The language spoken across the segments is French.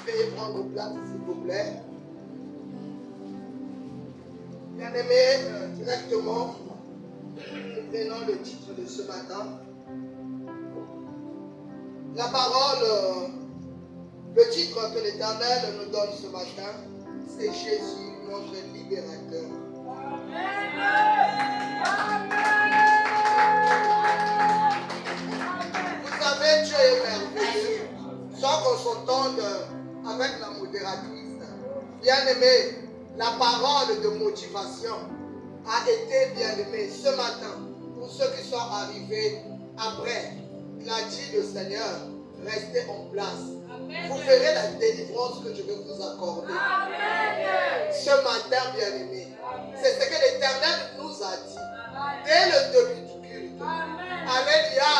Veuillez prendre place, s'il vous plaît. Bien-aimés, directement, nous prenons le titre de ce matin. La parole, le titre que l'Éternel nous donne ce matin, c'est Jésus, notre libérateur. Vous savez, Dieu est merveilleux. Sans qu'on s'entende avec la modératrice. Bien-aimé, la parole de motivation a été bien-aimée ce matin. Pour ceux qui sont arrivés après, il a dit le Seigneur, restez en place. Amen. Vous verrez la délivrance que je vais vous accorder. Amen. Ce matin, bien-aimé, c'est ce que l'Éternel nous a dit. Amen. Dès le début du culte. Amen. Alléluia.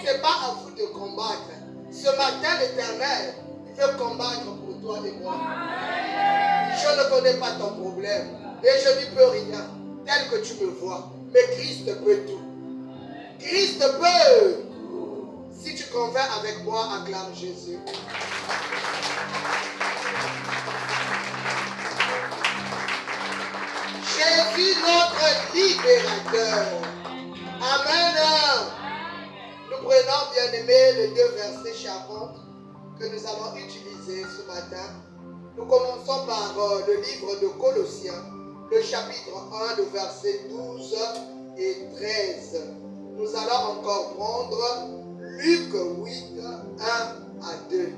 Ce n'est pas à vous de combattre. Ce matin, l'Éternel veut combattre pour toi et moi. Amen. Je ne connais pas ton problème et je n'y peux rien, tel que tu me vois. Mais Christ peut tout. Christ peut. Si tu convaincs avec moi, acclame Jésus. Jésus, notre libérateur. Amen. Nous prenons, bien-aimés, les deux versets charmants que nous allons utiliser ce matin. Nous commençons par le livre de Colossiens, le chapitre 1, le verset 12 et 13. Nous allons encore prendre Luc 8, 1 à 2.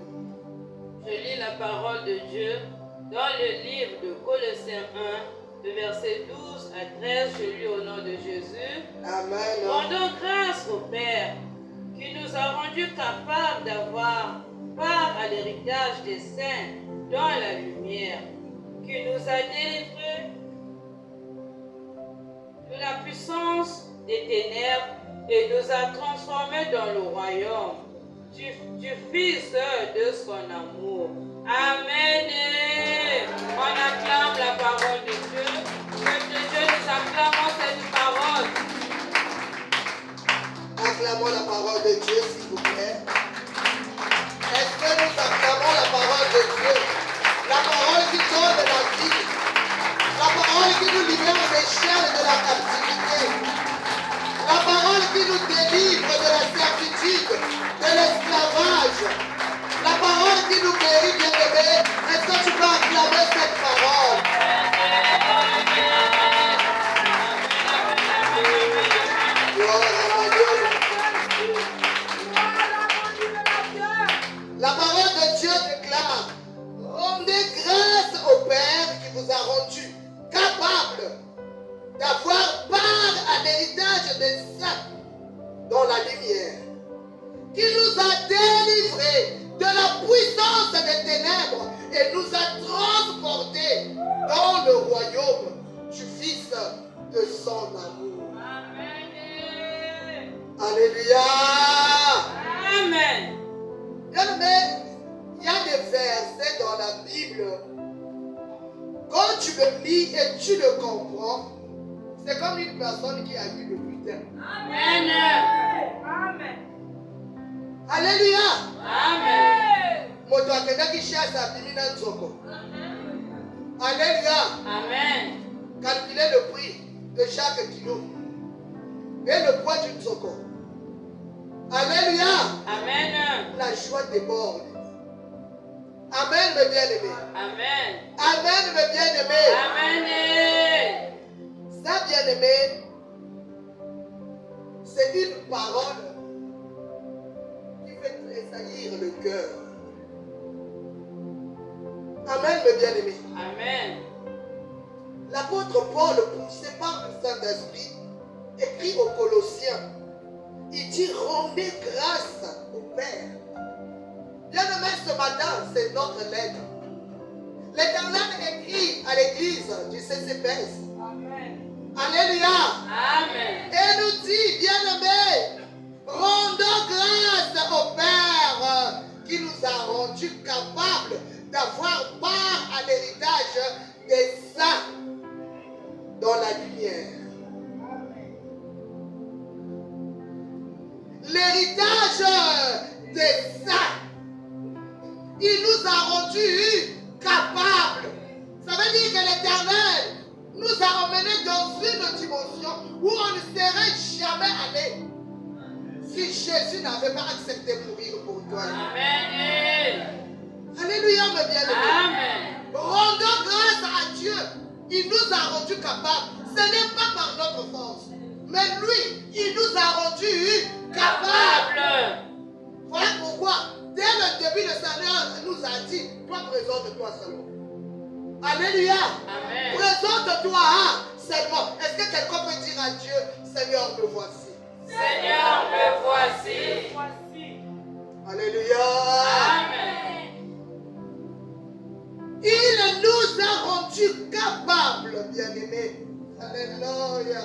Je lis la parole de Dieu dans le livre de Colossiens 1, le verset 12 à 13. Je lis au nom de Jésus. Amen. Rendons grâce au Père qui nous a rendus capables d'avoir part à l'héritage des saints dans la lumière, qui nous a délivrés de la puissance des ténèbres et nous a transformés dans le royaume du Fils de son amour. Amen. On acclame la parole de Dieu. Peuple de Dieu, nous acclamons cette parole. Acclamons la parole de Dieu, s'il vous plaît. Est-ce que nous acclamons la parole de Dieu? La parole qui donne la vie. La parole qui nous libère des chaînes de la captivité. La parole qui nous délivre de la servitude, de l'esclavage. La parole qui nous guérit, bien-aimé. Est-ce que tu peux acclamer cette parole? La parole de Dieu déclare, rendez grâce au Père qui vous a rendu capable d'avoir part à l'héritage des saints dans la lumière, qui nous a délivrés de la puissance des ténèbres et nous a transportés dans le royaume du Fils de son amour. Amen. Alléluia. Amen. Bien-aimé, il y a des versets dans la Bible. Quand tu le lis et tu le comprends, c'est comme une personne qui a eu le butin. Amen. Amen. Alléluia. Amen. Moto akendaki chasse à Bimina Nzoko. Alléluia. Amen. Calculez le prix de chaque kilo et le poids d'une Nzoko. Alléluia. Amen. La joie déborde. Amen, mes bien-aimés. Amen. Amen, mes bien-aimés. Amen. Ça, bien-aimé, c'est une parole qui fait tressaillir le cœur. Amen, mes bien-aimés. Amen. L'apôtre Paul, poussé par le Saint-Esprit, écrit aux Colossiens. Il dit, rendez grâce au Père. Bien-aimé, ce matin, c'est notre lettre. L'Éternel écrit à l'église du CCPS. Amen. Alléluia. Amen. Et nous dit, bien-aimés, rendons grâce au Père qui nous a rendus capables d'avoir part à l'héritage des saints dans la lumière. L'héritage des saints Il nous a rendus capables. Ça veut dire que l'Éternel nous a emmenés dans une dimension où on ne serait jamais allé si Jésus n'avait pas accepté de mourir pour toi. Amen. Alléluia, mes bien-aimés. Amen. Rendons grâce à Dieu. Il nous a rendus capables. Ce n'est pas par notre force. Mais lui, il nous a rendus capables. Voilà pourquoi, dès le début, le Seigneur nous a dit, toi présente-toi seulement. Alléluia. Amen. Présente-toi seulement. Est-ce que quelqu'un peut dire à Dieu, Seigneur, me voici. Seigneur, me voici. Alléluia. Amen. Il nous a rendus capables, bien-aimés. Alléluia.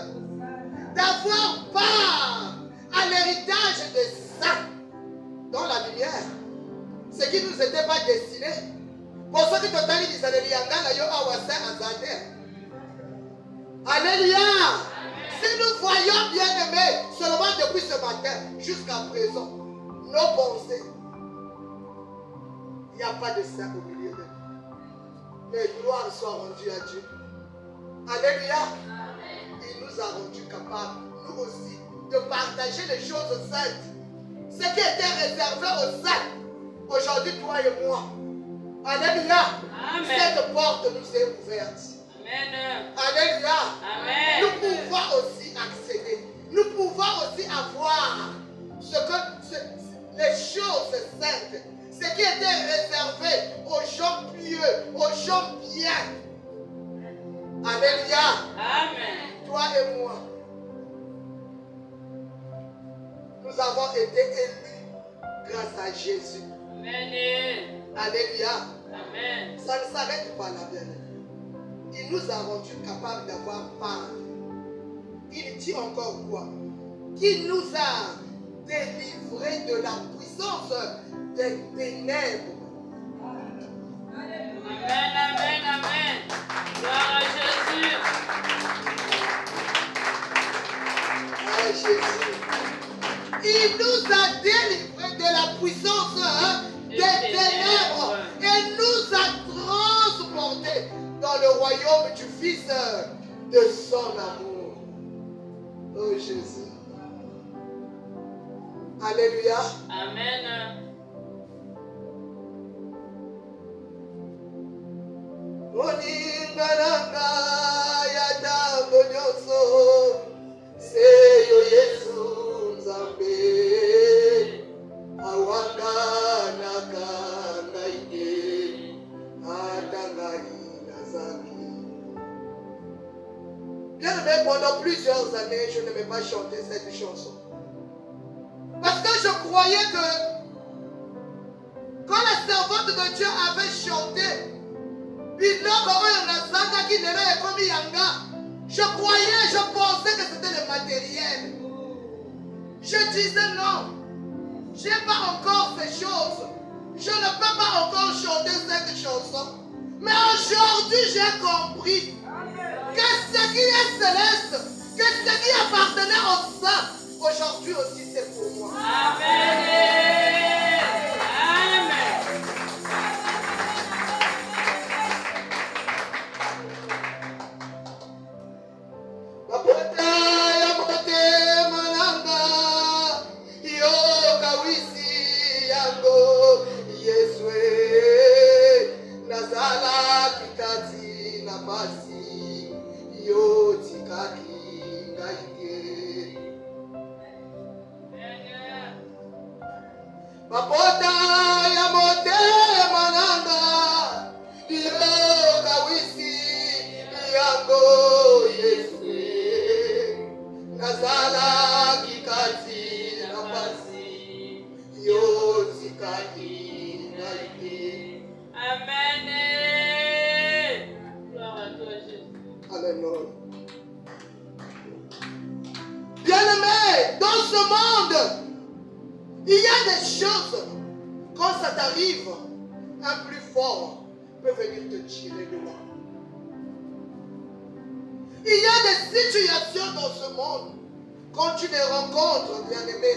D'avoir part à l'héritage des saints dans la lumière. Ce qui nous était pas destiné. Pour ceux qui t'ont dit qu'ils allaient Alléluia. Si nous voyons, bien-aimés, seulement depuis ce matin jusqu'à présent, nos pensées, il n'y a pas de saint au milieu de nous. Les gloires soient rendues à Dieu. Alléluia. Il nous a rendus capables, nous aussi, de partager les choses saintes. Ce qui était réservé aux saints, aujourd'hui, toi et moi. Alléluia. Amen. Cette porte nous est ouverte. Amen. Alléluia. Amen. Nous pouvons aussi accéder. Nous pouvons aussi avoir les choses saintes. Ce qui était réservé aux gens pieux, aux gens bien. Alléluia. Amen. Toi et moi, nous avons été élus grâce à Jésus. Amen. Alléluia. Amen. Ça ne s'arrête pas là, bien. Il nous a rendus capables d'avoir part. Il dit encore quoi? Qu'il nous a délivrés de la puissance des ténèbres. Amen, amen, amen. Gloire à Jésus. Ah, Jésus. Il nous a délivrés de la puissance des ténèbres et nous a transportés dans le royaume du Fils de son amour. Oh Jésus. Alléluia. Amen. Oningananga yatambo nyonso seyo Yesu Nzambe awanganaka ngaike atangai nazaki. Bien aimé, pendant plusieurs années, je n'aimais pas chanter cette chanson. Parce que je croyais que quand la servante de Dieu avait chanté, je croyais, je pensais que c'était le matériel. Je disais non, je n'ai pas encore ces choses. Je ne peux pas encore chanter cette chanson. Mais aujourd'hui, j'ai compris que ce qui est céleste, que ce qui appartenait au saint, aujourd'hui aussi c'est pour moi. Amen. Bien-aimé, dans ce monde, il y a des choses, quand ça t'arrive, un plus fort peut venir te tirer de là. Il y a des situations dans ce monde, quand tu les rencontres, bien-aimé,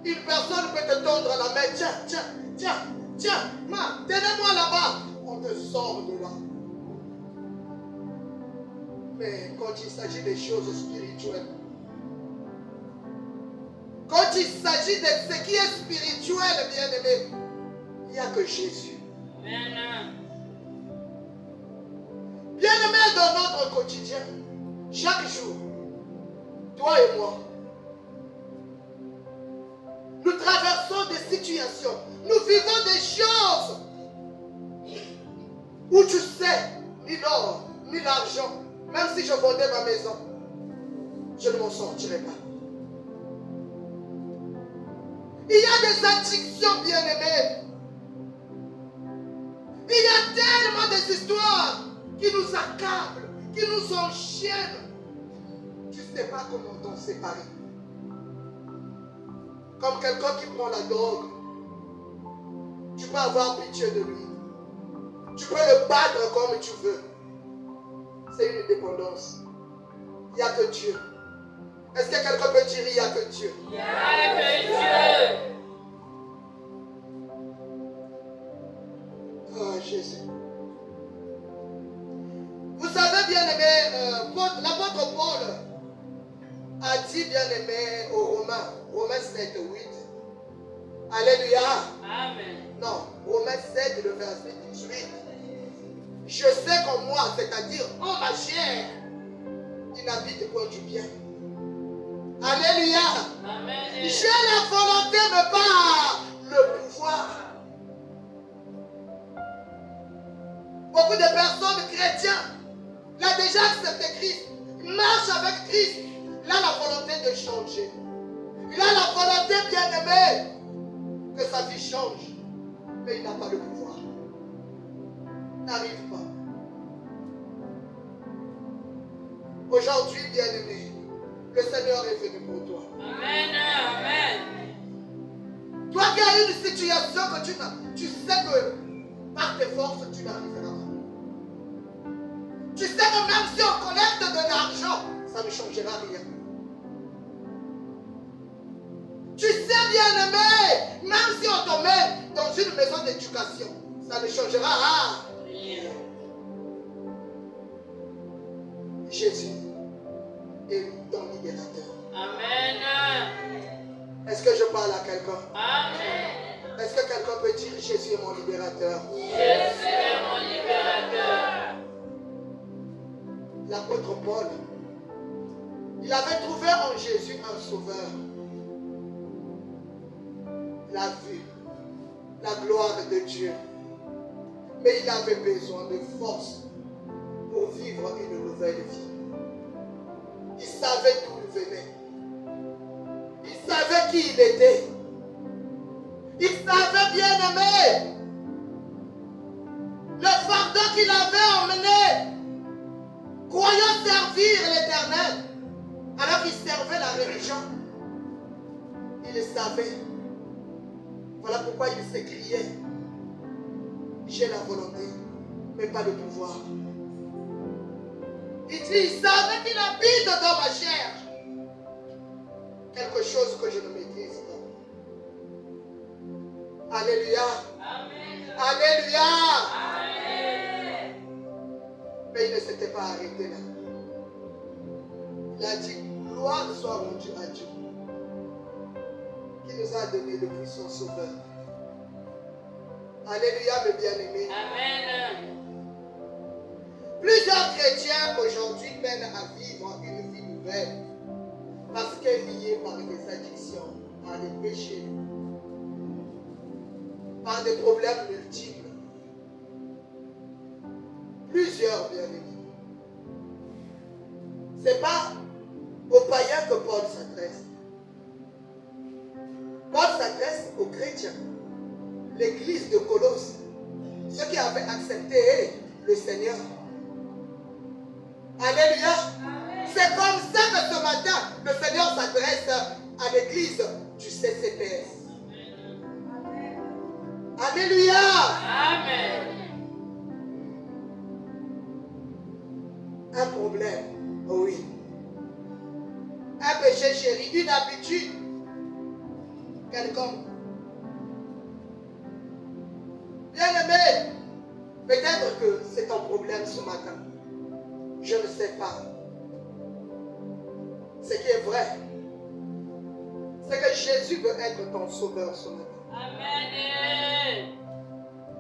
une personne peut te tendre la main, tiens, Tiens, tenez-moi là-bas. On te sort de là. Mais quand il s'agit des choses spirituelles, quand il s'agit de ce qui est spirituel, bien-aimé, il n'y a que Jésus. Amen. Bien-aimé, dans notre quotidien, chaque jour, toi et moi, nous traversons des situations, nous vivons des choses où tu sais, ni l'or, ni l'argent, même si je vendais ma maison, je ne m'en sortirais pas. Il y a des addictions, bien-aimés. Il y a tellement des histoires qui nous accablent, qui nous enchaînent. Tu ne sais pas comment t'en séparer. Comme quelqu'un qui prend la drogue, tu peux avoir pitié de lui. Tu peux le battre comme tu veux. C'est une dépendance. Il n'y a que Dieu. Est-ce que quelqu'un peut dire il n'y a que Dieu? Il n'y a que Dieu. Oh Jésus. Vous savez, bien-aimé, l'apôtre Paul a dit, bien-aimé, aux Romains 7, 8. Alléluia. Amen. Non, Romains 7, le verset 18. Je sais qu'en moi, c'est-à-dire en ma chair, il n'habite point du bien. Alléluia. Amen. J'ai la volonté, mais pas le pouvoir. Beaucoup de personnes chrétiennes, il a déjà accepté Christ, il marche avec Christ, il a la volonté de changer. Il a la volonté, bien-aimé, que sa vie change, mais il n'a pas le pouvoir. Il n'arrive pas. Aujourd'hui, bien-aimé, le Seigneur est venu pour toi. Amen. Amen. Toi qui as une situation que tu sais que par tes forces, tu n'arriveras pas. Tu sais que même si on collecte de l'argent, ça ne changera rien. Tu sais, bien-aimé, même si on te met dans une maison d'éducation, ça ne changera rien. Jésus est ton libérateur. Amen. Est-ce que je parle à quelqu'un? Amen. Est-ce que quelqu'un peut dire Jésus est mon libérateur? Jésus est mon libérateur. L'apôtre Paul, il avait trouvé en Jésus un sauveur. La vue, la gloire de Dieu. Mais il avait besoin de force pour vivre une nouvelle vie. Il savait d'où il venait. Il savait qui il était. Il savait, bien aimé, le fardeau qu'il avait emmené, croyant servir l'Éternel, alors qu'il servait la religion. Il le savait. Voilà pourquoi il s'écriait: j'ai la volonté, mais pas le pouvoir. Il dit, il savait qu'il habite dans ma chair quelque chose que je ne maîtrise pas. Alléluia. Amen. Alléluia. Amen. Mais il ne s'était pas arrêté là. Il a dit, gloire soit rendue à Dieu, qui nous a donné le puissant sauveur. Alléluia, mes bien-aimés. Amen. Plusieurs chrétiens aujourd'hui peinent à vivre une vie nouvelle parce qu'elle est liée par des addictions, par des péchés, par des problèmes multiples. Plusieurs, bien-aimés. Ce n'est pas aux païens que Paul s'adresse. Paul s'adresse aux chrétiens. L'église de Colosse, ceux qui avaient accepté le Seigneur. Alléluia. C'est comme ça que ce matin, le Seigneur s'adresse à l'église du CCPS. Alléluia. Amen. Un problème, oui. Un péché chéri, une habitude. Quelqu'un Peut-être que c'est ton problème ce matin. Je ne sais pas. Ce qui est vrai, c'est que Jésus veut être ton sauveur ce matin. Amen.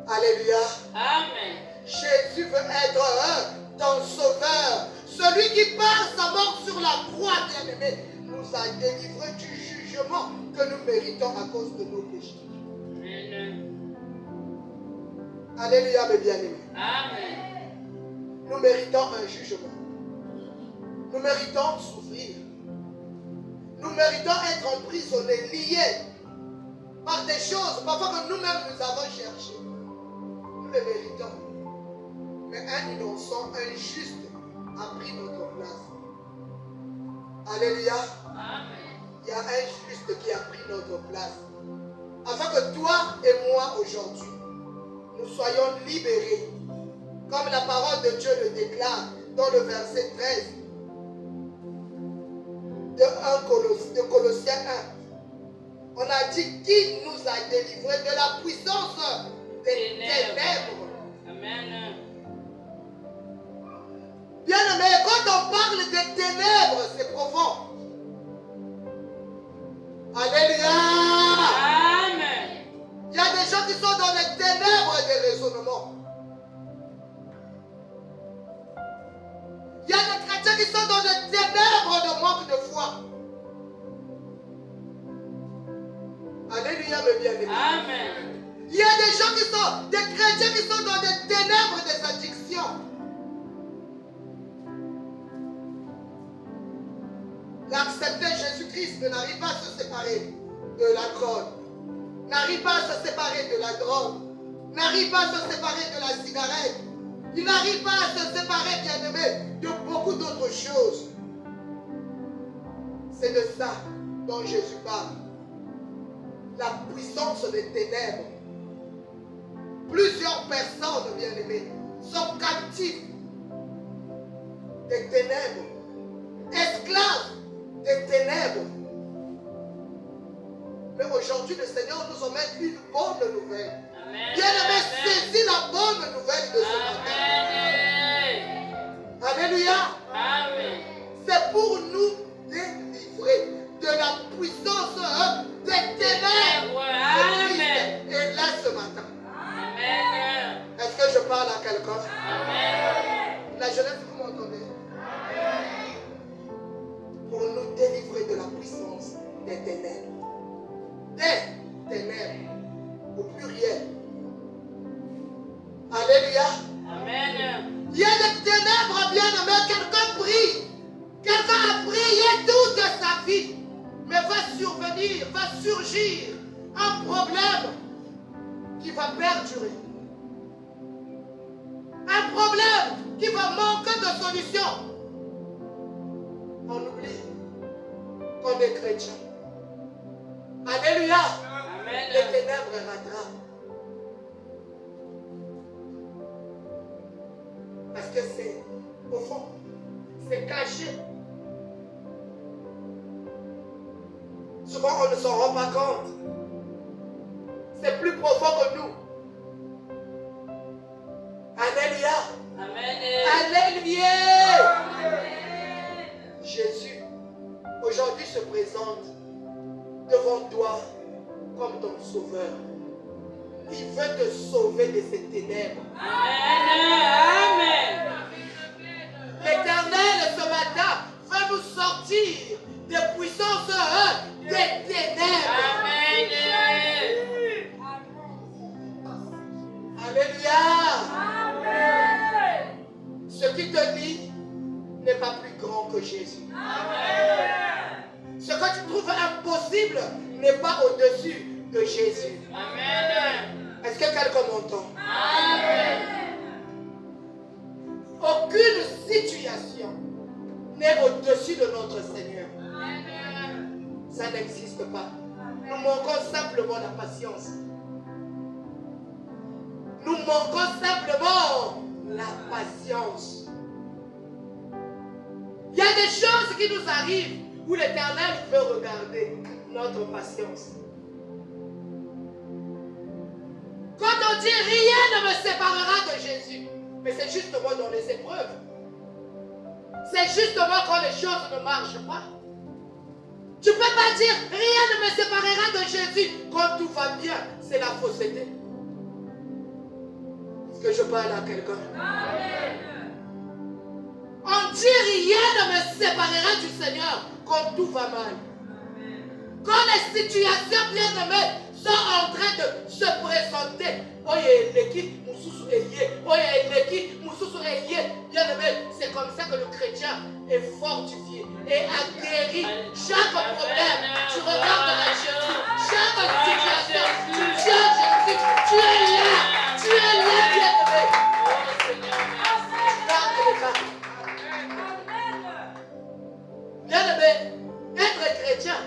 Alléluia. Amen. Jésus veut être ton sauveur. Celui qui par sa mort sur la croix, bien-aimé, nous a délivrés du jugement que nous méritons à cause de nos péchés. Amen. Alléluia, mes bien-aimés. Amen. Nous méritons un jugement. Nous méritons de souffrir. Nous méritons d'être emprisonnés, liés par des choses, parfois que nous-mêmes nous avons cherché. Nous les méritons. Mais un innocent, un juste a pris notre place. Alléluia. Amen. Il y a un juste qui a pris notre place. Afin que toi et moi aujourd'hui, nous soyons libérés. Comme la parole de Dieu le déclare dans le verset 13 de Colossiens 1. On a dit qui nous a délivrés de la puissance des ténèbres. Amen. Bien aimé, quand on parle des ténèbres, c'est profond. Alléluia. Amen. Il y a des gens qui sont dans les ténèbres des raisonnements. Il y a des chrétiens qui sont dans les ténèbres de manque de foi. Alléluia, mes bien-aimés. Amen. Il y a des gens qui sont, des chrétiens qui sont dans des ténèbres des addictions. L'accepter Jésus-Christ n'arrive pas à se séparer de la drogue. N'arrive pas à se séparer de la drogue. N'arrive pas à se séparer de la cigarette. Il n'arrive pas à se séparer, bien-aimé, de beaucoup d'autres choses. C'est de ça dont Jésus parle. La puissance des ténèbres. Plusieurs personnes, bien-aimées, sont captives des ténèbres, esclaves des ténèbres. Mais aujourd'hui, le Seigneur nous emmène une bonne nouvelle. Bien-aimé, saisis la bonne nouvelle de ce matin. Alléluia. Amen. C'est pour nous délivrer de la puissance des ténèbres. Amen. Et là ce matin. Amen. Est-ce que je parle à quelqu'un? Amen. La jeunesse, vous m'entendez? Pour nous délivrer de la puissance des ténèbres. Des ténèbres. Au pluriel. Alléluia. Amen. Il y a des ténèbres, bien aimé. Quelqu'un prie. Quelqu'un a prié toute sa vie. Mais va surgir un problème qui va perdurer. Un problème qui va manquer de solution. On oublie qu'on est chrétien. Alléluia. Amen. Les ténèbres rattrapent. Parce que c'est au fond, c'est caché. Souvent on ne s'en rend pas compte. C'est plus profond que nous. Alléluia. Amen. Alléluia. Jésus, aujourd'hui se présente devant toi comme ton sauveur. Il veut te sauver de ces ténèbres. Amen. L'Éternel, ce matin, veut nous sortir des puissances des ténèbres. Amen. Alléluia. Ce qui te lie n'est pas plus grand que Jésus. Ce que tu trouves impossible n'est pas au-dessus de Jésus. Amen. Est-ce que quelqu'un m'entend? Amen. Aucune situation n'est au-dessus de notre Seigneur. Ça n'existe pas. Nous manquons simplement la patience. Nous manquons simplement la patience. Il y a des choses qui nous arrivent où l'Éternel veut regarder notre patience. Quand on dit rien ne me séparera de Jésus. Mais c'est justement dans les épreuves. C'est justement quand les choses ne marchent pas. Tu ne peux pas dire rien ne me séparera de Jésus. Quand tout va bien, c'est la fausseté. Est-ce que je parle à quelqu'un? On dit rien ne me séparera du Seigneur quand tout va mal. Quand les situations bien-aimées sont en train de se présenter, bien-aimé, c'est comme ça que le chrétien est fortifié et a guéri chaque problème. Tu regardes à Jésus, chaque situation, tu tiens Jésus, tu es là, bien-aimé. Bien-aimé, être chrétien,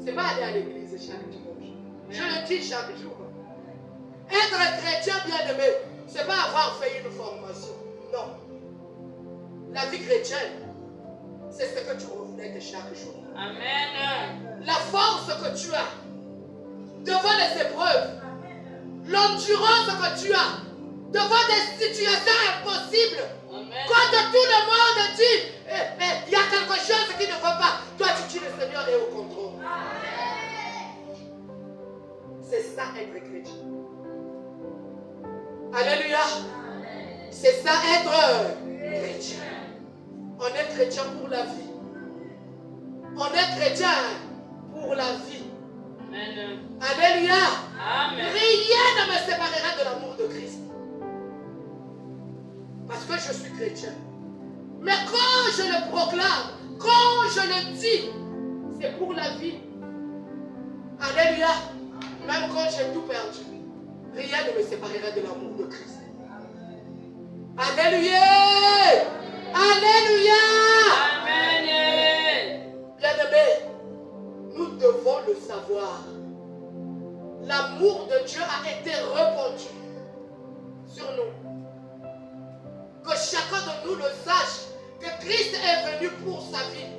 c'est pas aller à l'église chaque dimanche. Je le dis chaque jour. Être chrétien, bien-aimé, c'est pas avoir fait une formation. Non. La vie chrétienne, c'est ce que tu reflètes chaque jour. Amen. La force que tu as devant les épreuves, l'endurance que tu as devant des situations impossibles. Amen. Quand tout le monde dit, il y a quelque chose qui ne va pas, toi tu dis le Seigneur est au contrôle. C'est ça être chrétien. Alléluia. C'est ça être chrétien. On est chrétien pour la vie. On est chrétien pour la vie. Amen. Alléluia. Amen. Rien ne me séparera de l'amour de Christ. Parce que je suis chrétien. Mais quand je le proclame, quand je le dis, c'est pour la vie. Alléluia. Même quand j'ai tout perdu, rien ne me séparera de l'amour de Christ. Alléluia. Alléluia. Amen. Bien-aimés, nous devons le savoir. L'amour de Dieu a été répandu sur nous. Que chacun de nous le sache, que Christ est venu pour sa vie.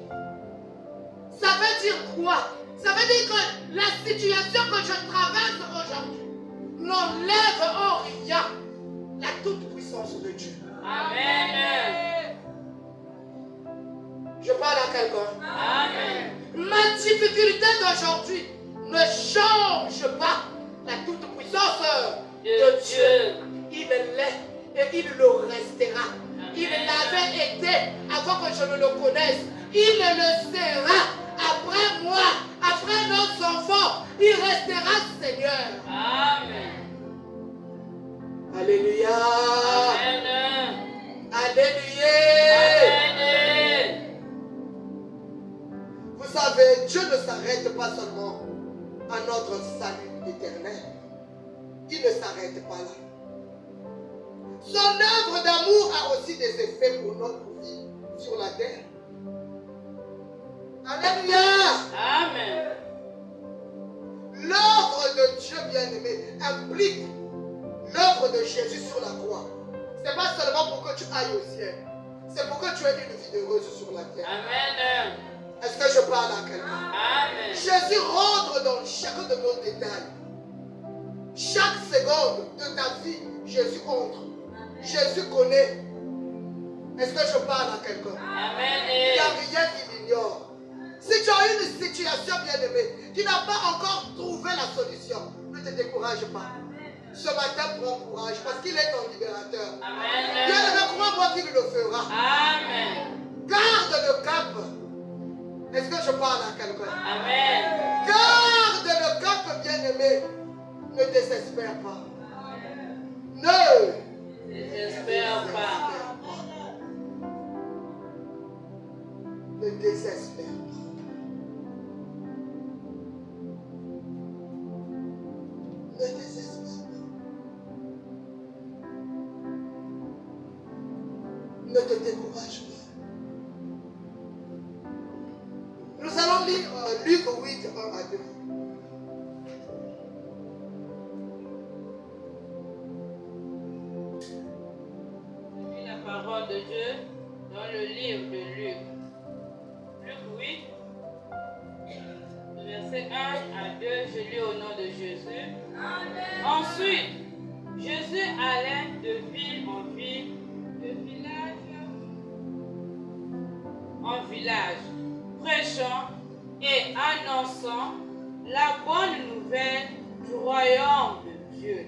Ça veut dire quoi? Ça veut dire que la situation que je traverse aujourd'hui n'enlève en rien la toute-puissance de Dieu. Amen. Je parle à quelqu'un. Amen. Ma difficulté d'aujourd'hui ne change pas la toute-puissance de Dieu. Il l'est et il le restera. Il l'avait été avant que je ne le connaisse. Il le sera après moi, après nos enfants. Il restera Seigneur. Amen. Alléluia. Amen. Alléluia. Amen. Vous savez, Dieu ne s'arrête pas seulement à notre salut éternel. Il ne s'arrête pas là. Son œuvre d'amour a aussi des effets pour notre vie sur la terre. Alléluia. Amen. L'œuvre de Dieu bien-aimé implique l'œuvre de Jésus sur la croix. Ce n'est pas seulement pour que tu ailles au ciel. C'est pour que tu aies une vie heureuse sur la terre. Amen. Est-ce que je parle à quelqu'un? Amen. Jésus rentre dans chacun de nos détails. Chaque seconde de ta vie, Jésus entre. Jésus connaît. Est-ce que je parle à quelqu'un? Amen. Il n'y a rien qui l'ignore. Si tu as une situation bien-aimée, tu n'as pas encore trouvé la solution, ne te décourage pas. Ce matin, prends courage parce qu'il est ton libérateur. Amen. Bien-aimé, crois-moi qu'il le fera. Amen. Garde le cap. Est-ce que je parle à quelqu'un? Amen. Garde le cap, bien-aimé. Ne désespère pas. Ne Désespère pas. Ne désespère pas. Ne désespère pas. Ne te décourage pas. Nous allons lire Luc 8, 1 à 2. La parole de Dieu dans le livre de Luc. Luc 8, verset 1 à 2, je lis au nom de Jésus. Amen. Ensuite, Jésus allait de ville village, prêchant et annonçant la bonne nouvelle du royaume de Dieu.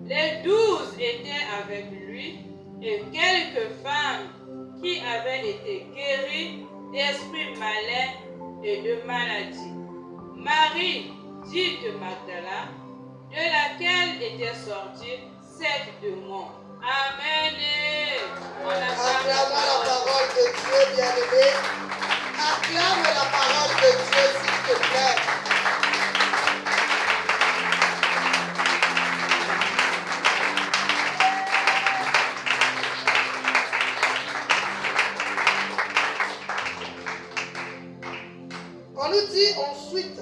Les 12 étaient avec lui et quelques femmes qui avaient été guéries d'esprits malins et de maladies. Marie, dite Magdala, de laquelle étaient sortis 7 démons. Amen. Acclamons la parole de Dieu, bien-aimé. Acclame la parole de Dieu, s'il te plaît. On nous dit ensuite,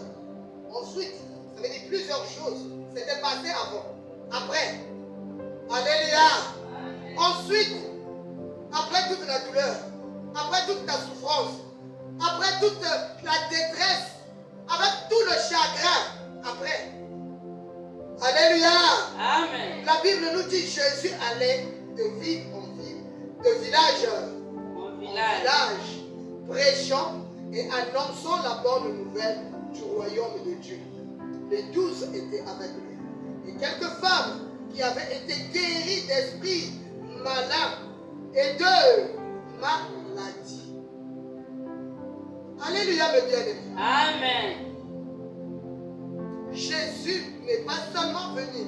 ça veut dire plusieurs choses. C'était passé avant, après. Alléluia. Ensuite, après toute la douleur, après toute la souffrance, après toute la détresse, avec tout le chagrin, après. Alléluia. Amen. La Bible nous dit Jésus allait de ville en ville, de village en village, prêchant et annonçant la bonne nouvelle du royaume de Dieu. Les 12 étaient avec lui. Et quelques femmes qui avaient été guéries d'esprits malins et de maladies. Alléluia, mes bien-aimés. Amen. Jésus n'est pas seulement venu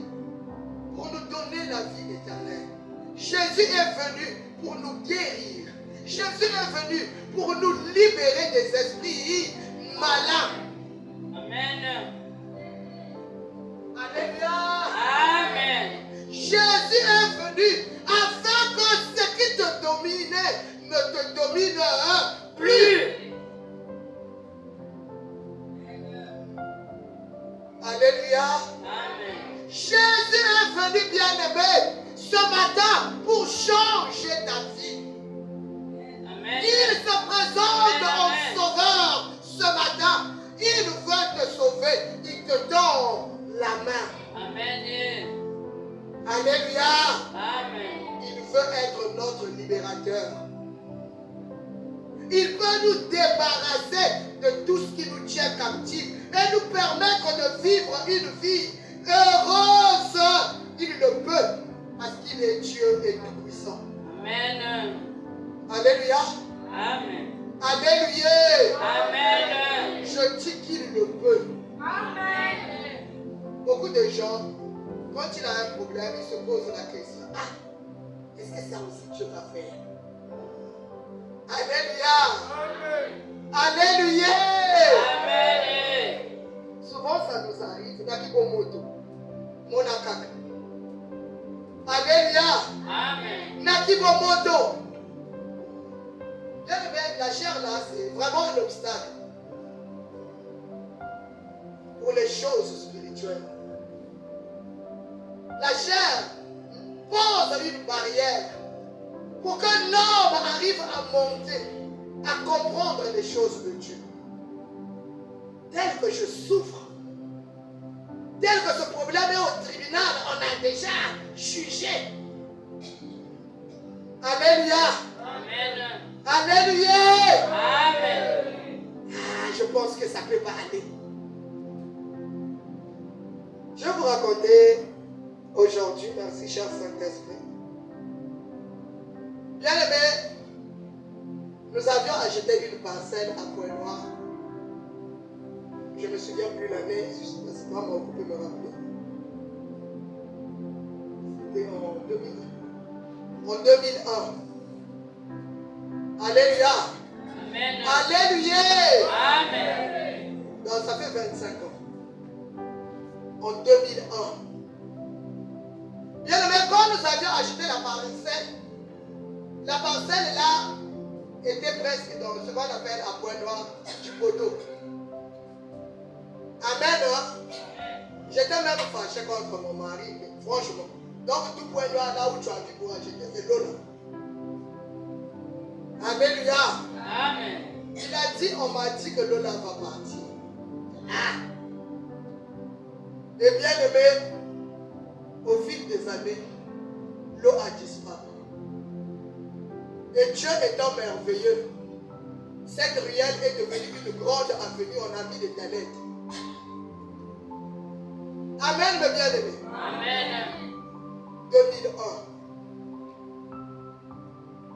pour nous donner la vie éternelle. Jésus est venu pour nous guérir. Jésus est venu pour nous libérer des esprits malins. Amen. Alléluia. Amen. Jésus est venu afin que ce qui te dominait ne te domine plus. Alléluia. Amen. Jésus est venu, bien-aimé, ce matin pour changer ta vie. Amen. Il se présente en sauveur ce matin. Il veut te sauver. Il te donne la main. Amen. Alléluia. Amen. Il veut être notre libérateur. Il peut nous débarrasser de tout ce qui nous tient captifs et nous permettre de vivre une vie heureuse. Il le peut parce qu'il est Dieu et tout-puissant. Amen. Alléluia. Amen. Alléluia. Amen. Je dis qu'il le peut. Amen. Beaucoup de gens, quand il a un problème, ils se posent la question. Ah, est-ce que ça aussi Dieu va faire? Alléluia. Alléluia. Amen. Souvent ça nous arrive. Alléluia. Amen. Nakibomoto. Bien aimé, la chair là, c'est vraiment un obstacle pour les choses spirituelles. La chair pose une barrière pour qu'un homme arrive à monter, à comprendre les choses de Dieu. Tel que je souffre, tel que ce problème est au tribunal, on a déjà jugé. Alléluia. Amen. Alléluia. Amen. Ah, je pense que ça ne peut pas aller. Je vais vous raconter aujourd'hui, merci cher Saint-Esprit. Bien aimé, nous avions acheté une parcelle à Pointe-Noire. Je ne me souviens plus l'année, c'est pas moi qui peux me rappeler. C'était en 2000. En 2001. Alléluia. Amen. Alléluia. Amen. Donc ça fait 25 ans. En 2001. Bien aimé, quand nous avions acheté la parcelle là était presque dans ce qu'on appelle à Pointe-Noire du poteau. Amen. Hein? J'étais même fâché contre mon mari, mais franchement. Donc tout Pointe-Noire là où tu as vu pour acheter, c'est l'eau là. Alléluia. Amen. Il a dit, on m'a dit que l'eau là va partir. Ah. Et bien aimé, au fil des années, l'eau a disparu. Et Dieu étant merveilleux, cette ruelle est devenue une grande avenue. On a mis des toilettes. Amen, mes bien-aimés. Amen. 2001.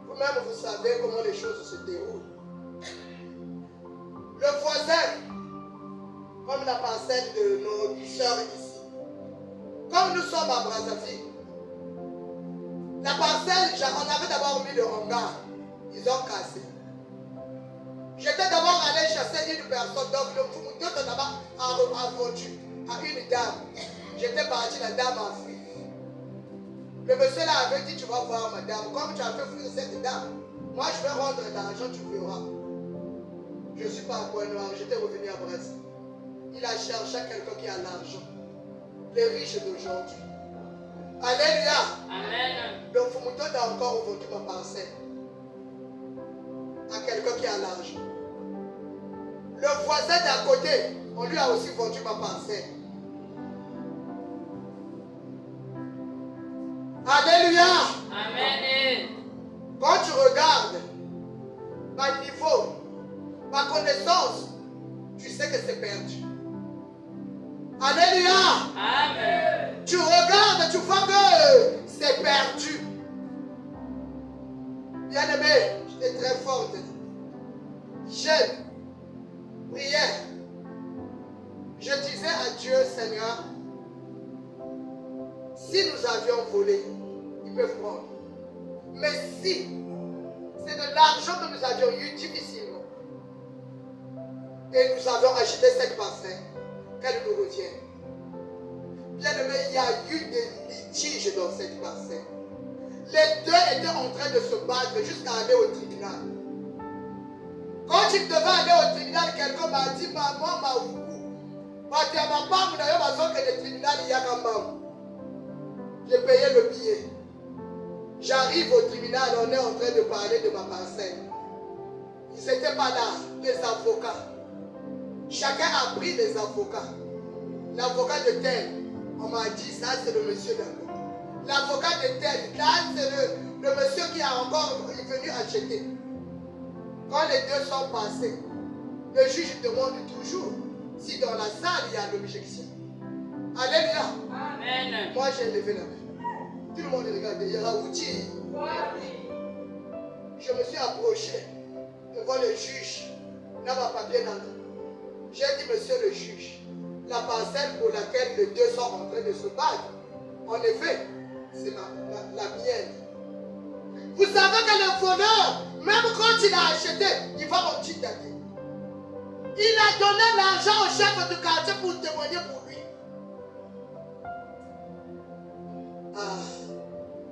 Vous-même, vous savez comment les choses se déroulent. Le voisin, comme la parcelle de nos soeurs ici, comme nous sommes à Brazzaville, la parcelle, on avait d'abord mis le hangar. Ils ont cassé. J'étais d'abord allé chasser une personne. Donc le Fumuto a vendu à une dame. J'étais parti, la dame a fui. Le monsieur là avait dit, tu vas voir madame. Comme tu as fait fuir cette dame, moi je vais rendre l'argent, tu verras. Je ne suis pas à Pointe-Noire, j'étais revenu à Brésil. Il a cherché quelqu'un qui a l'argent. Les riches d'aujourd'hui. Alléluia. Amen. Le Fumuto a encore vendu ma parcelle à quelqu'un qui a l'argent. Le voisin d'à côté, on lui a aussi vendu ma parcelle. Alléluia. Amen. Quand tu regardes ma niveau, ma connaissance, tu sais que c'est perdu. Alléluia. Amen. Tu regardes, tu vois que c'est perdu. Bien-aimé, j'étais très forte. Jeune, prière. Je disais à Dieu, Seigneur, si nous avions volé, ils peuvent prendre. Mais si c'est de l'argent que nous avions eu difficilement, et nous avons acheté cette parcelle, qu'elle nous retienne. Bien-aimé, il y a eu des litiges dans cette parcelle. Les deux étaient en train de se battre jusqu'à aller au tribunal. Quand il devait aller au tribunal, quelqu'un m'a dit, maman m'a oublié. J'ai payé le billet. J'arrive au tribunal, on est en train de parler de ma parcelle. Ils n'étaient pas là, les avocats. Chacun a pris les avocats. L'avocat de tel, on m'a dit, ça c'est le monsieur d'abord. L'avocat de tel, là c'est le monsieur qui a encore venu acheter. Quand les deux sont passés, le juge demande toujours si dans la salle il y a l'objection. Alléluia. Amen. Moi j'ai levé la main. Tout le monde regarde, il y a Outi. Je me suis approché devant le juge. Là, ma papier dans le. J'ai dit, monsieur le juge, la parcelle pour laquelle les deux sont en train de se battre, en effet, c'est la mienne. Vous savez que le voleur, même quand il a acheté, il va en petit d'aller. Il a donné l'argent au chef de quartier pour témoigner pour lui.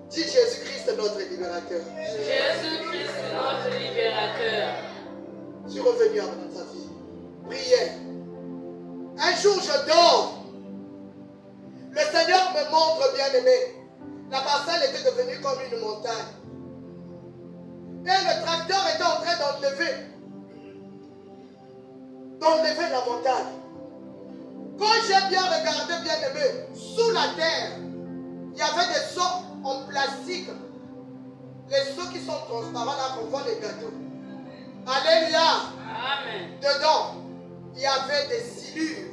Dis Jésus-Christ notre libérateur. Jésus-Christ notre libérateur. Je suis revenu à ta vie. Prière. Un jour je dors. Le Seigneur me montre, bien-aimé. La parcelle était devenue comme une montagne. Et le tracteur était en train d'enlever la montagne. Quand j'ai bien regardé, bien-aimé, sous la terre, il y avait des seaux en plastique. Les seaux qui sont transparents là qu'on voit les gâteaux. Alléluia. Amen. Dedans, il y avait des silures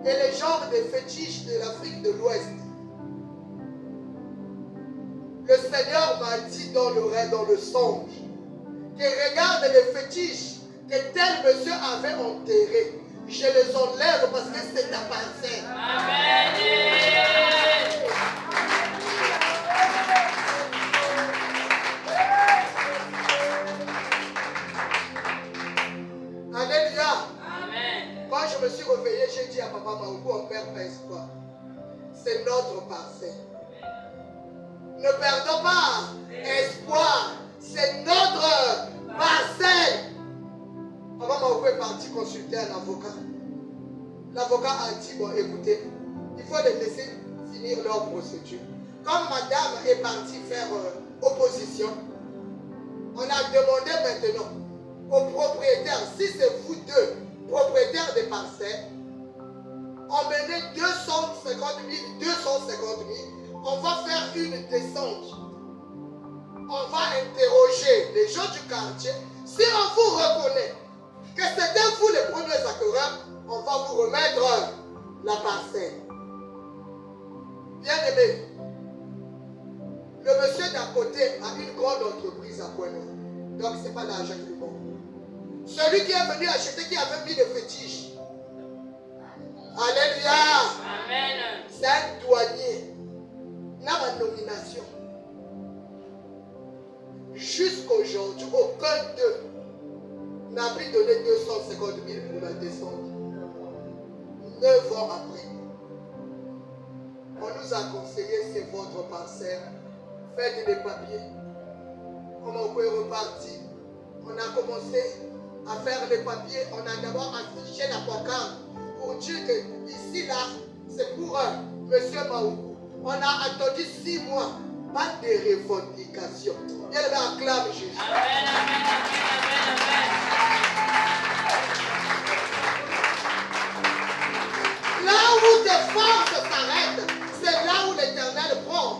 et les genres des fétiches de l'Afrique de l'Ouest. Le Seigneur m'a dit dans le rêve, dans le songe, que regarde les fétiches que tel monsieur avait enterrés. Je les enlève parce que c'est ta parcelle. Amen. Alléluia. Amen. Quand je me suis réveillé, j'ai dit à papa Maoukou, on ne perd pas espoir. C'est notre parcelle. Ne perdons pas espoir. C'est notre parcelle. Papa Maoukou est parti consulter un avocat. L'avocat a dit, bon écoutez, il faut les laisser finir leur procédure. Comme madame est partie faire opposition, on a demandé maintenant aux propriétaires, si c'est vous deux, propriétaires des parcelles, emmenez 250 000, on va faire une descente. On va interroger les gens du quartier Si on vous reconnaît que c'était vous les premiers acquéreurs, on va vous remettre la parcelle. Bien aimé, le monsieur d'à côté a une grande entreprise à Bueno. Donc ce n'est pas l'argent qui lui manque. Celui qui est venu acheter, qui avait mis des fétiches. Alléluia. Amen. C'est un douanier. N'a pas de nomination. Jusqu'aujourd'hui, aucun d'eux n'a pu donner 250 000 pour la descente. 9 ans après, on nous a conseillé, c'est votre parcelle. Faites les papiers. On m'a reparti. On a commencé à faire les papiers. On a d'abord affiché la pancarte pour dire que ici, là, c'est pour monsieur Maoukou. On a attendu 6 mois. Pas de revendication. Bien le acclame Jésus. Amen, amen, amen, amen, amen. Là où tes forces s'arrêtent, c'est là où l'Éternel prend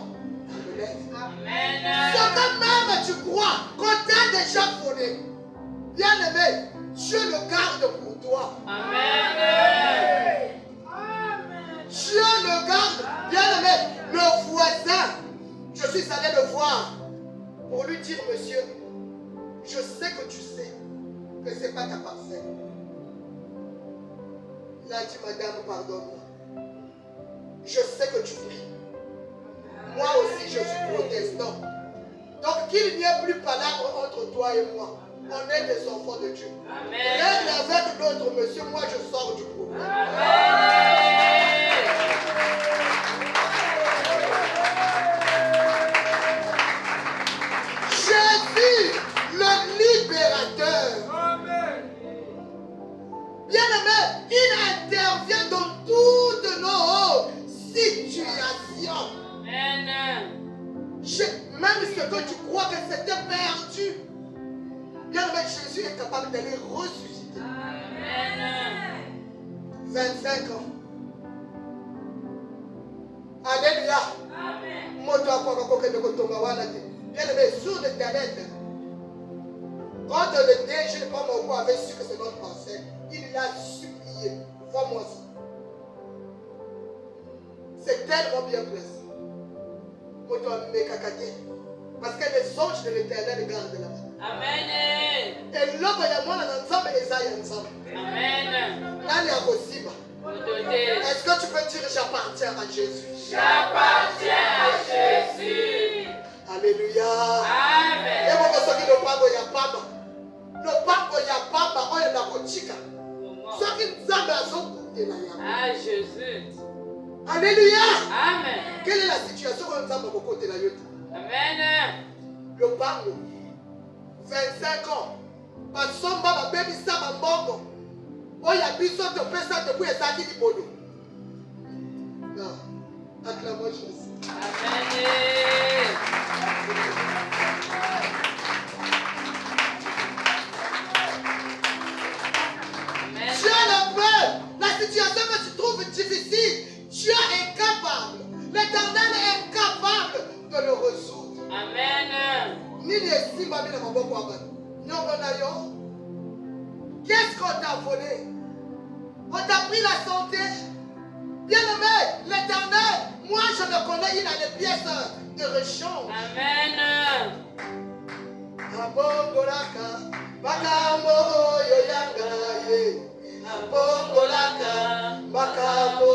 la relève. Amen. Ce que même tu crois qu'on t'a déjà volé, bien aimé, Dieu le garde pour toi. Amen. Dieu le garde, bien aimé. Le voisin, je suis allé le voir pour lui dire, monsieur, je sais que tu sais que ce n'est pas ta parcelle. Il a dit, madame, pardonne-moi. Je sais que tu pries. Moi aussi, je suis protestant. Donc, qu'il n'y ait plus palabre entre toi et moi. On est des enfants de Dieu. Amen. Règle avec l'autre monsieur, moi je sors du problème. Amen. Jésus, le libérateur. Bien-aimé, il intervient dans toutes nos situations. Amen. Même ce que tu crois que c'était perdu. Bien-aimé, Jésus est capable d'aller ressusciter. Amen. 25 ans. Alléluia. Bien-aimé, sur l'internet, quand le DG de Pamoko avait su que c'est notre parcelle, il l'a supplié. Vois-moi ça. C'est tellement bien placé. Parce que les anges de l'éternel gardent là-bas. Amen. Et l'homme est moi ensemble et ça est ensemble. Amen. Là, il y a Rosiba. Donner. Est-ce que tu peux dire j'appartiens à Jésus? J'appartiens à Jésus. Alléluia. Et Amen. moi, je suis le pape, il y a papa. Le pape, il y a papa, il y a la cochica. Ce qui nous a besoin de la yama. Ah, Jésus. Alléluia. Amen. Quelle est la situation où nous avons côté de la yota? Amen. Le bango, 25 ans. Basomba ba baby sa mbongo. Oya biso to pesa te pour ezaki libodo. Non. Acclamons Jésus. Amen. Dieu le peut. La situation que tu trouves difficile, Dieu est capable. L'Éternel est capable de le résoudre. Amen. Nini esimba mina maboko ya bato. Nyongo na yo. Qu'est-ce qu'on t'a volé? On t'a pris la santé. Bien-aimé, l'Éternel, moi je le connais, il a des pièces de rechange. Amen. Abongolaka, makambo oyo yanga ye. Abongolaka, makambo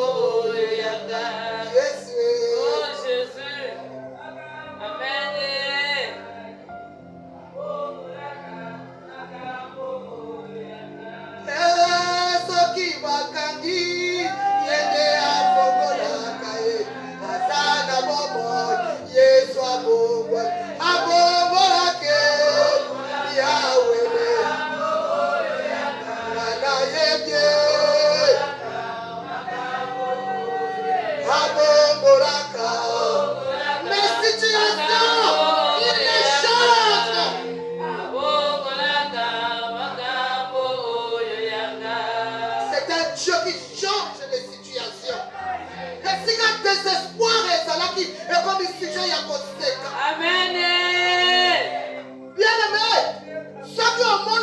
oyo yanga. Yesu. Oh Jésus. Amen. Soki bakangi yende abongolaka ye. Azana bobo Yesu abongwa. Abongolake Yahweh. Nana yebye. Abongolaka. Mes situations, il les change. C'est un Dieu qui change les situations. Et si quand désespoir est là, qui est comme une situation, il y a conséquence. Amen. Bien aimé, ceux qui ont mon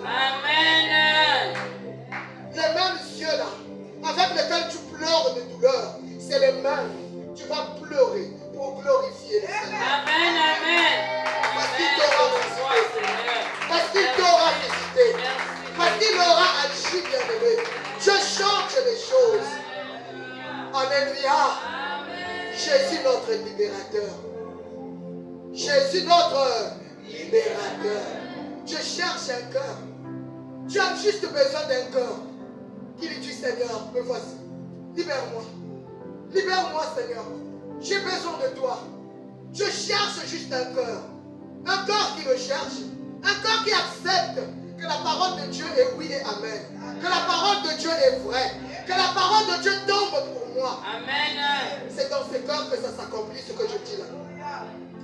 Amen. Les mêmes yeux-là, avec lesquels tu pleures de douleur, c'est les mêmes. Tu vas pleurer pour glorifier le Seigneur. Amen. Amen. Parce qu'il t'aura visité. Parce qu'il t'aura visité. Parce qu'il aura agi, bien-aimé. Je change les choses. Alléluia. Jésus notre libérateur. Jésus notre libérateur. Je cherche un cœur. Tu as juste besoin d'un cœur qui lui dit Seigneur, me voici. Libère-moi. Libère-moi Seigneur. J'ai besoin de toi. Je cherche juste un cœur. Un cœur qui le cherche. Un cœur qui accepte que la parole de Dieu est oui et amen. Que la parole de Dieu est vraie. Que la parole de Dieu tombe pour moi. Amen. C'est dans ce cœur que ça s'accomplit ce que je dis là.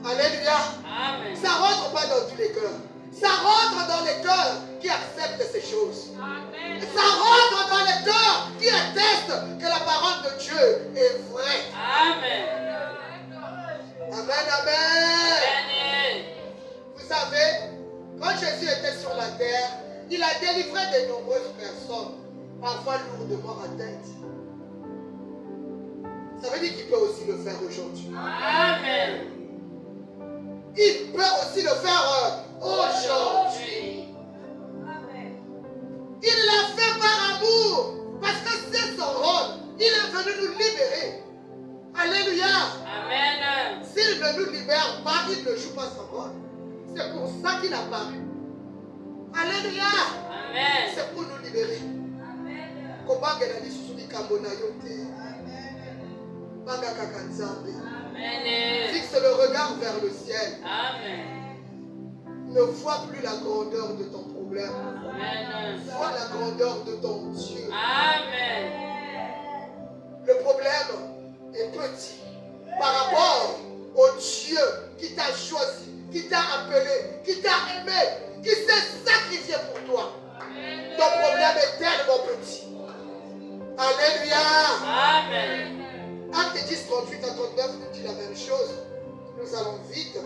Alléluia. Amen. Ça ne rentre pas dans tous les cœurs. Ça rentre dans les cœurs qui acceptent ces choses. Amen. Ça rentre dans les cœurs qui attestent que la parole de Dieu est vraie. Amen. Amen, amen. Amen. Vous savez, quand Jésus était sur la terre, il a délivré de nombreuses personnes, parfois lourdement atteintes. Ça veut dire qu'il peut aussi le faire aujourd'hui. Amen. Il peut aussi le faire aujourd'hui. Il l'a fait par amour, parce que c'est son rôle. Il est venu nous libérer. Alléluia. Amen. S'il ne nous libère pas, il ne joue pas son rôle. C'est pour ça qu'il a paru. Alléluia. Amen. C'est pour nous libérer. Amen. Fixe le regard vers le ciel. Amen. Ne vois plus la grandeur de ton problème. Amen. Vois la grandeur de ton Dieu. Amen. Le problème est petit par rapport au Dieu qui t'a choisi, qui t'a appelé, qui t'a aimé, qui s'est sacrifié pour toi. Ton problème est tellement petit. Alléluia. Amen. Acte 10, 38 à 39 nous dit la même chose. Nous allons vite.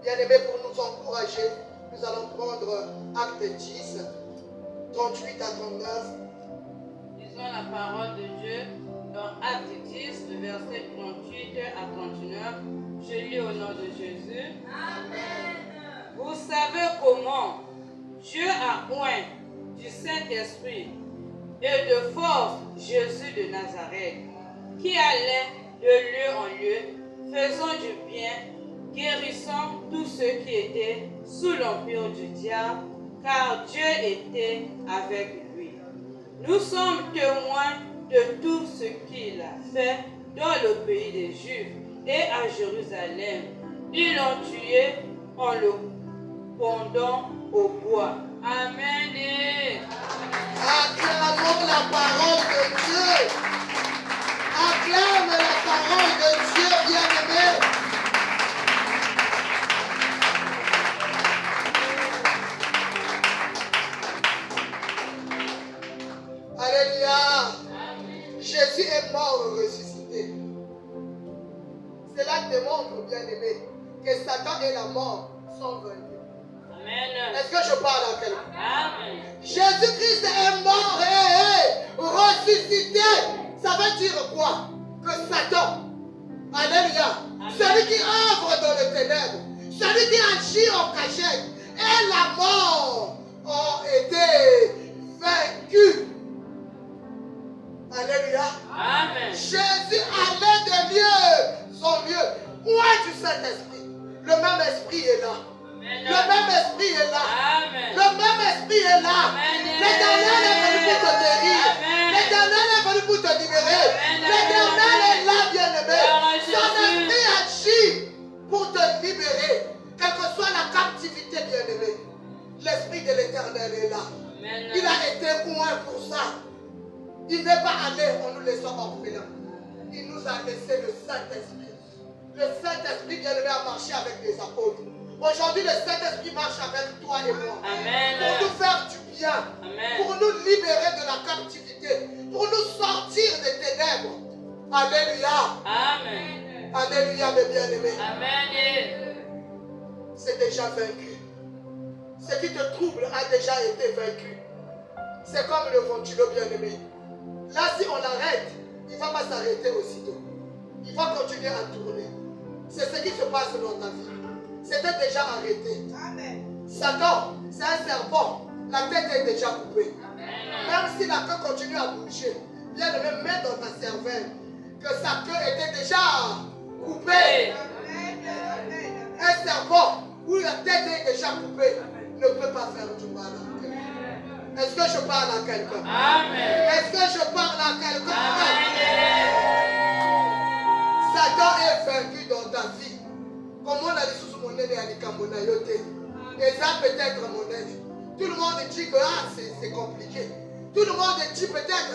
Bien aimé, pour nous encourager, nous allons prendre Acte 10, 38 à 39. Lisons la parole de Dieu dans Acte 10, le verset 38 à 39. Je lis au nom de Jésus. Amen. Vous savez comment Dieu a oint du Saint-Esprit et de force Jésus de Nazareth, qui allait de lieu en lieu, faisant du bien, guérissant tous ceux qui étaient sous l'empire du diable, car Dieu était avec lui. Nous sommes témoins de tout ce qu'il a fait dans le pays des Juifs et à Jérusalem. Ils l'ont tué en le pendant au bois. Amen. Acclamons la parole de Dieu. Acclame la parole de Dieu, bien-aimé. Alléluia. Jésus est mort ressuscité. Cela démontre, bien-aimé, que Satan et la mort sont venus. Amen. Est-ce que je parle à quelqu'un? Amen. Jésus-Christ est mort et ressuscité. Ça veut dire quoi? Que Satan, alléluia, celui qui œuvre dans les ténèbres, celui qui agit en cachette, et la mort ont été vaincus. Alléluia. Amen. Jésus allait de lieu en lieu. Où est du Saint-Esprit? Le même esprit est là. Amen. Le même esprit est là. Amen. Le même esprit est là. Amen. L'Éternel est venu pour te guérir. Amen. L'Éternel est venu pour te libérer. Amen. L'Éternel est là, bien-aimé. Gloire à Son Jésus. esprit agit pour te libérer. Quelle que soit la captivité, bien-aimé. L'esprit de l'Éternel est là. Amen. Il a été loin pour ça. Il n'est pas allé en nous laissant orphelins. Il nous a laissé le Saint-Esprit. Le Saint-Esprit, bien-aimé, a marché avec des apôtres. Aujourd'hui, le Saint-Esprit marche avec toi et moi. Amen. Pour nous faire du bien. Amen. Pour nous libérer de la captivité. Pour nous sortir des ténèbres. Alléluia. Amen. Alléluia, mes bien-aimés. Amen. C'est déjà vaincu. ce qui te trouble a déjà été vaincu. C'est comme le ventilo bien-aimé. Là, si on l'arrête, il ne va pas s'arrêter aussitôt. Il va continuer à tourner. C'est ce qui se passe dans ta vie. C'était déjà arrêté. Amen. Satan, c'est un serpent. La tête est déjà coupée. Amen. Même si la queue continue à bouger, bien de le mettre dans ta cervelle que sa queue était déjà coupée. Amen. Un serpent où la tête est déjà coupée ne peut pas faire du mal à quelqu'un. Est-ce que je parle à quelqu'un? Amen. Est-ce que je parle à quelqu'un? Amen. Satan est vaincu dans ta vie. Comment on a dit sous mon aile et à l'Ikambona yote? Et ça peut-être mon aile. Tout le monde dit que c'est compliqué. Tout le monde dit peut-être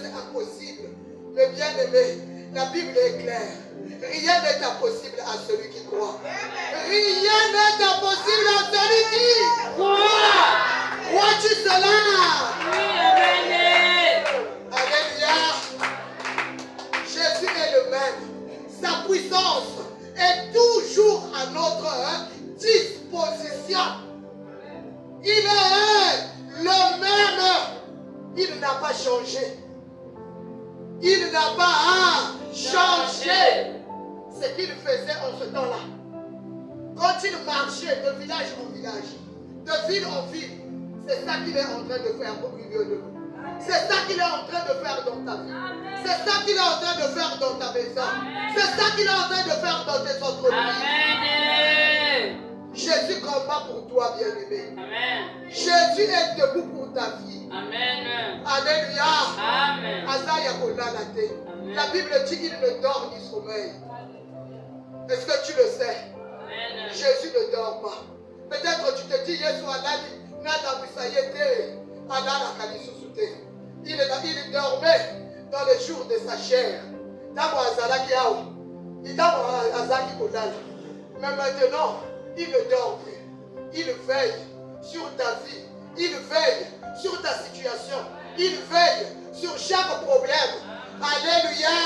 c'est impossible. Mais bien aimé, la Bible est claire. Rien n'est impossible à celui qui croit. Rien n'est impossible à celui qui croit. Crois-tu cela? Oui, amen. Alléluia. Jésus est le même. Sa puissance est toujours à notre disposition. Il est le même. Il n'a pas changé. Il n'a pas changé. Ce qu'il faisait en ce temps-là. Quand il marchait de village en village, de ville en ville, c'est ça qu'il est en train de faire au milieu de nous. C'est ça qu'il est en train de faire dans ta vie. C'est ça qu'il est en train de faire dans ta maison. C'est ça qu'il est en train de faire dans tes entreprises. Jésus combat pour toi, bien-aimé. Jésus est debout pour ta vie. Amen. Alléluia. Amen. La Bible dit qu'il ne dort ni sommeil. Est-ce que tu le sais? Amen. Jésus ne dort pas. Peut-être tu te dis, il dormait dans les jours de sa chair. Mais maintenant, il ne dort plus. Il veille sur ta vie. Il veille sur ta situation. Il veille sur chaque problème. Alléluia.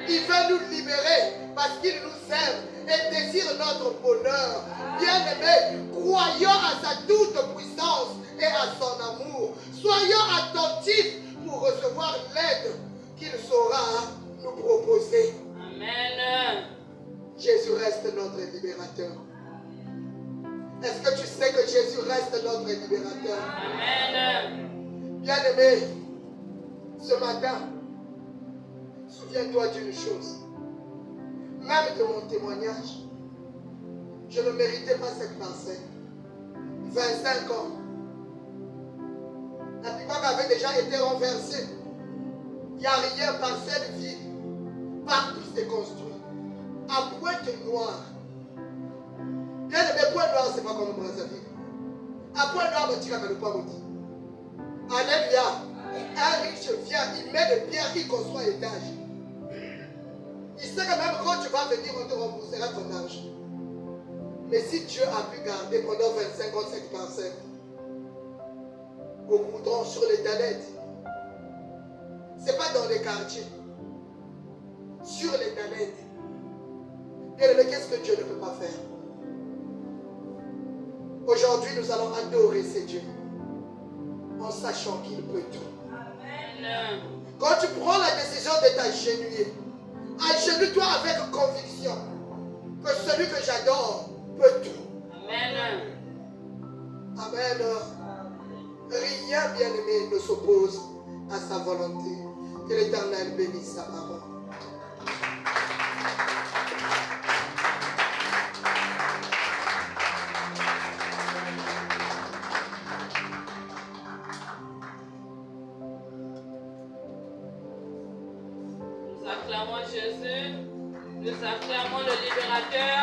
Il veut nous libérer parce qu'il nous aime et désire notre bonheur. Bien-aimés, croyons à sa toute puissance et à son amour. Soyons attentifs pour recevoir l'aide qu'il saura nous proposer. Amen. Jésus reste notre libérateur. Est-ce que tu sais que Jésus reste notre libérateur? Amen. Bien-aimé, ce matin, souviens-toi d'une chose. Même de mon témoignage, je ne méritais pas cette pensée. 25 ans. La plupart avaient déjà été renversés. Il n'y a rien par cette vie. Partout c'est construit. À Pointe-Noire. Bien aimé, Pointe-Noire, c'est pas comme Brazzaville. À Pointe-Noire, on tire le pas. Alléluia. Un riche vient, il met des pierres, il construit un étage. Il sait que même quand tu vas venir, on te remboursera ton âge. Mais si Dieu a pu garder pendant 25 ans cette parcelle, au goudron, sur les dallettes, ce n'est pas dans les quartiers, sur les dallettes. Bien aimé, qu'est-ce que Dieu ne peut pas faire? Aujourd'hui, nous allons adorer ce Dieu en sachant qu'il peut tout. Amen. Quand tu prends la décision de t'agenouiller, agenouille-toi avec conviction que celui que j'adore peut tout. Amen. Amen. Rien, bien-aimé, ne s'oppose à sa volonté. Que l'Éternel bénisse sa parole. Nous acclamons Jésus, nous acclamons le libérateur.